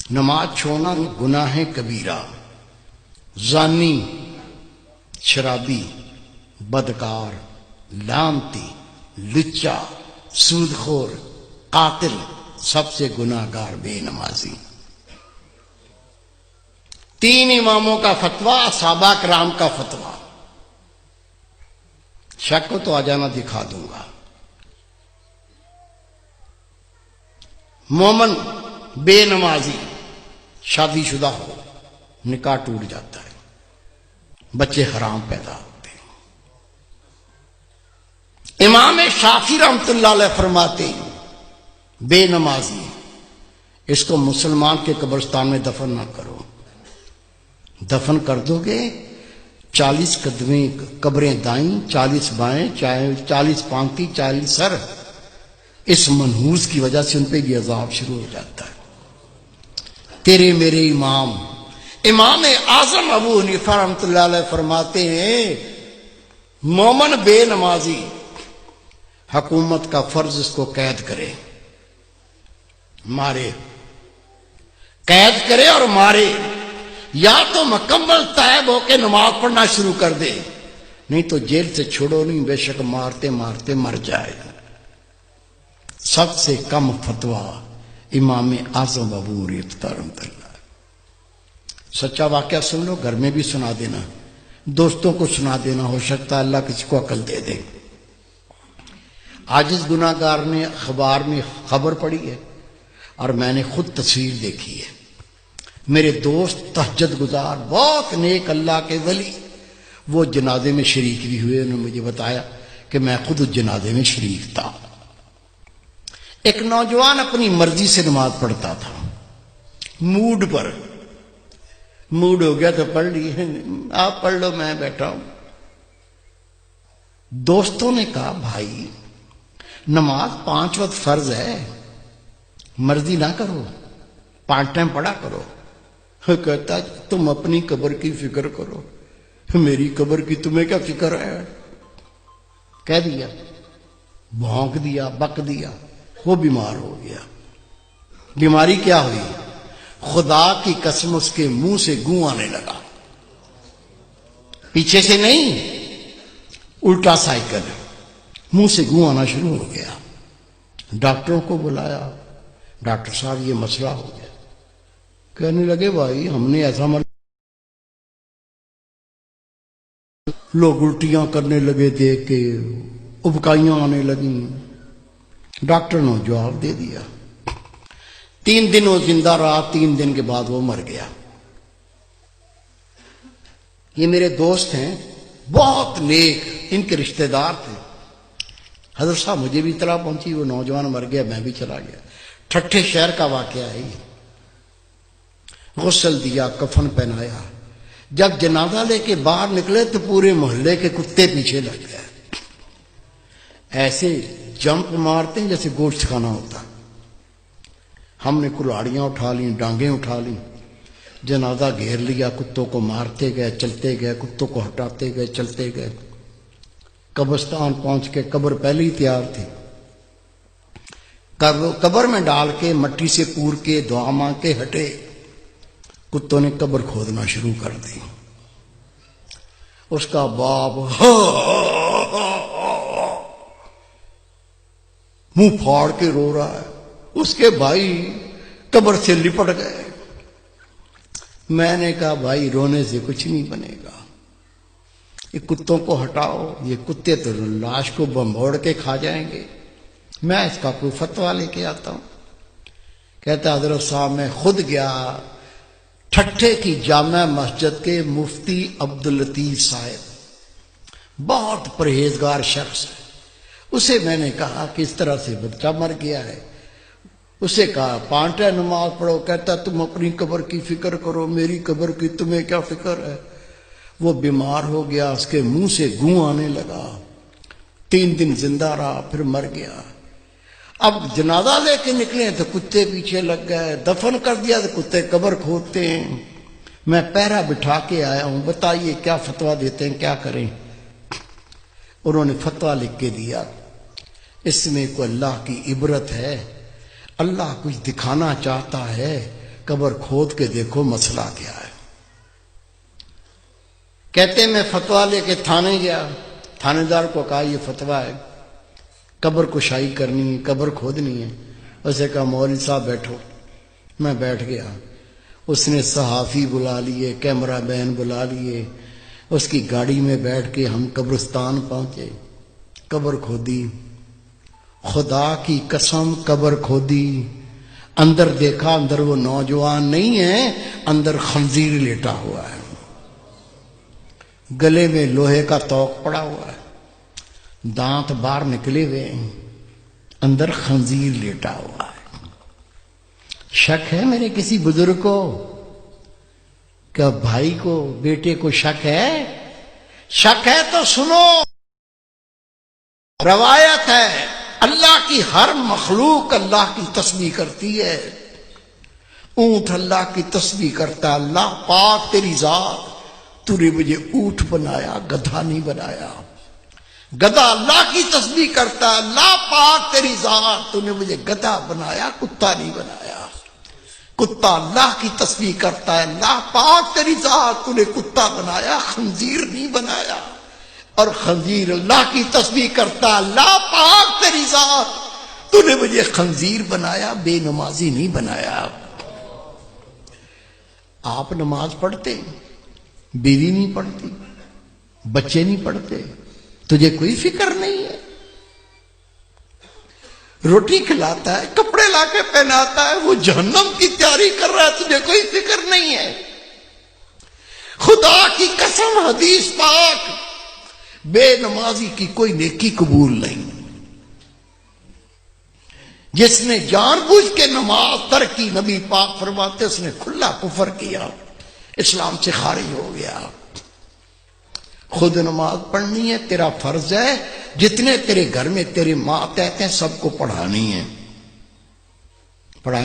نماز چھوڑنا گناہ کبیرہ، زانی، شرابی، بدکار، لعنتی، لچا، سودخور، قاتل، سب سے گناہ گار بے نمازی۔ 3 اماموں کا فتویٰ، صحابہ کرام کا فتویٰ۔ شک کو تو آ جانا، دکھا دوں گا۔ مومن بے نمازی شادی شدہ ہو، نکاح ٹوٹ جاتا ہے، بچے حرام پیدا ہوتے ہیں۔ امام شافعی رحمۃ اللہ علیہ فرماتے ہیں بے نمازی اس کو مسلمان کے قبرستان میں دفن نہ کرو، دفن کر دو گے 40 قدمیں قبریں دائیں، 40 بائیں، 40 پانتی، 40 سر، اس منحوس کی وجہ سے ان پہ یہ عذاب شروع ہو جاتا ہے۔ تیرے میرے امام اعظم ابو حنیفہ رحمۃ اللہ علیہ فرماتے ہیں مومن بے نمازی حکومت کا فرض اس کو قید کرے، مارے، قید کرے اور مارے، یا تو مکمل تائب ہو کے نماز پڑھنا شروع کر دے، نہیں تو جیل سے چھوڑو نہیں، بے شک مارتے مارتے مر جائے۔ سب سے کم فتویٰ امام اعظم ابو حنیفہ رحمۃ اللہ۔ سچا واقعہ سن لو، گھر میں بھی سنا دینا، دوستوں کو سنا دینا، ہو سکتا ہے اللہ کسی کو عقل دے دے۔ عاجز گناہ گار نے اخبار میں خبر پڑھی ہے اور میں نے خود تصویر دیکھی ہے۔ میرے دوست تہجد گزار، بہت نیک اللہ کے ولی، وہ جنازے میں شریک بھی ہوئے، انہوں نے مجھے بتایا کہ میں خود اس جنازے میں شریک تھا۔ ایک نوجوان اپنی مرضی سے نماز پڑھتا تھا، موڈ پر، موڈ ہو گیا تو پڑھ لی، آپ پڑھ لو میں بیٹھا ہوں۔ دوستوں نے کہا بھائی نماز 5 وقت فرض ہے، مرضی نہ کرو، 5 ٹائم پڑھا کرو۔ کہتا تم اپنی قبر کی فکر کرو، میری قبر کی تمہیں کیا فکر ہے؟ کہہ دیا، بھونک دیا، بک دیا، وہ بیمار ہو گیا۔ بیماری کیا ہوئی؟ خدا کی قسم اس کے منہ سے گوں آنے لگا، پیچھے سے نہیں، الٹا سائیکل، منہ سے گوں آنا شروع ہو گیا۔ ڈاکٹروں کو بلایا، ڈاکٹر صاحب یہ مسئلہ ہو گیا۔ کہنے لگے بھائی ہم نے ایسا لوگ الٹیاں کرنے لگے دیکھ کے، ابکائیاں آنے لگیں۔ ڈاکٹر نے جواب دے دیا۔ 3 دن وہ زندہ رہا، 3 دن کے بعد وہ مر گیا۔ یہ میرے دوست ہیں، بہت نیک، ان کے رشتہ دار تھے۔ حضرت صاحب مجھے بھی اطلاع پہنچی وہ نوجوان مر گیا، میں بھی چلا گیا۔ ٹھٹھے شہر کا واقعہ ہے یہ۔ غسل دیا، کفن پہنایا، جب جنازہ لے کے باہر نکلے تو پورے محلے کے کتے پیچھے لگ گئے، ایسے جمپ مارتے ہیں جیسے گوشت کھانا ہوتا۔ ہم نے کلاڑیاں اٹھا لیں، ڈانگیں اٹھا لیں، جنازہ گھیر لیا، کتوں کو مارتے گئے، چلتے گئے، کتوں کو ہٹاتے گئے، چلتے گئے۔ قبرستان پہنچ کے قبر پہلے ہی تیار تھی، قبر میں ڈال کے مٹی سے پور کے دعا مانگ کے ہٹے، کتوں نے قبر کھودنا شروع کر دی۔ اس کا باپ منہ پھاڑ کے رو رہا ہے، اس کے بھائی قبر سے لپٹ گئے۔ میں نے کہا بھائی رونے سے کچھ نہیں بنے گا، یہ کتوں کو ہٹاؤ، یہ کتے تو لاش کو بمبوڑ کے کھا جائیں گے، میں اس کا کوئی فتویٰ لے کے آتا ہوں۔ کہتا حضرت صاحب میں خود گیا ٹھٹھے کی جامع مسجد کے مفتی عبداللطیف صاحب، بہت پرہیزگار شخص ہے، اسے میں نے کہا کہ اس طرح سے بچہ مر گیا ہے، اسے کہا 5 ٹائم نماز پڑھو، کہتا تم اپنی قبر کی فکر کرو، میری قبر کی تمہیں کیا فکر ہے؟ وہ بیمار ہو گیا، اس کے منہ سے گوں آنے لگا، 3 دن زندہ رہا، پھر مر گیا۔ اب جنازہ لے کے نکلے تو کتے پیچھے لگ گئے، دفن کر دیا تو کتے قبر کھودتے ہیں۔ میں پہرا بٹھا کے آیا ہوں، بتائیے کیا فتویٰ دیتے ہیں، کیا کریں؟ انہوں نے فتویٰ لکھ کے دیا، اس میں کوئی اللہ کی عبرت ہے، اللہ کچھ دکھانا چاہتا ہے قبر کھود کے دیکھو مسئلہ کیا ہے۔ کہتے میں فتویٰ لے کے تھانے گیا، تھانے دار کو کہا یہ فتویٰ ہے، قبر کشائی کرنی ہے، قبر کھودنی ہے۔ اسے کہا مولوی صاحب بیٹھو۔ میں بیٹھ گیا، اس نے صحافی بلا لیے، کیمرہ مین بلا لیے، اس کی گاڑی میں بیٹھ کے ہم قبرستان پہنچے، قبر کھودی، خدا کی قسم قبر کھودی، اندر دیکھا، اندر وہ نوجوان نہیں ہے، اندر خنزیر لیٹا ہوا ہے، گلے میں لوہے کا توق پڑا ہوا ہے، دانت باہر نکلے ہوئے ہیں، اندر خنزیر لیٹا ہوا ہے۔ شک ہے میرے کسی بزرگ کو؟ کیا بھائی کو، بیٹے کو شک ہے؟ شک ہے تو سنو، روایت ہے اللہ کی ہر مخلوق اللہ کی تسبیح کرتی ہے۔ اونٹ اللہ کی تسبیح کرتا ہے، اللہ پاک تیری ذات، تو نے مجھے اونٹ بنایا، گدھا نہیں بنایا۔ گدھا اللہ کی تسبیح کرتا ہے، اللہ پاک تیری ذات، تو نے مجھے گدھا بنایا، کتا نہیں بنایا۔ کتا اللہ کی تسبیح کرتا ہے، اللہ پاک تیری ذات، تو نے کتا بنایا، خنزیر نہیں بنایا۔ اور خنزیر اللہ کی تسبیح کرتا ہے، اللہ پاک تیری ذات، تو نے مجھے خنزیر بنایا، بے نمازی نہیں بنایا۔ آپ نماز پڑھتے، بیوی نہیں پڑھتی، بچے نہیں پڑھتے، تجھے کوئی فکر نہیں ہے؟ روٹی کھلاتا ہے، کپڑے لا کے پہناتا ہے، وہ جہنم کی تیاری کر رہا ہے، تجھے کوئی فکر نہیں ہے؟ خدا کی قسم حدیث پاک، بے نمازی کی کوئی نیکی قبول نہیں۔ جس نے جان بوجھ کے نماز ترک کی، نبی پاک فرماتے اس نے کھلا کفر کیا، اسلام سے خارج ہو گیا۔ خود نماز پڑھنی ہے، تیرا فرض ہے، جتنے تیرے گھر میں تیرے ماتحت ہیں سب کو پڑھانی ہے۔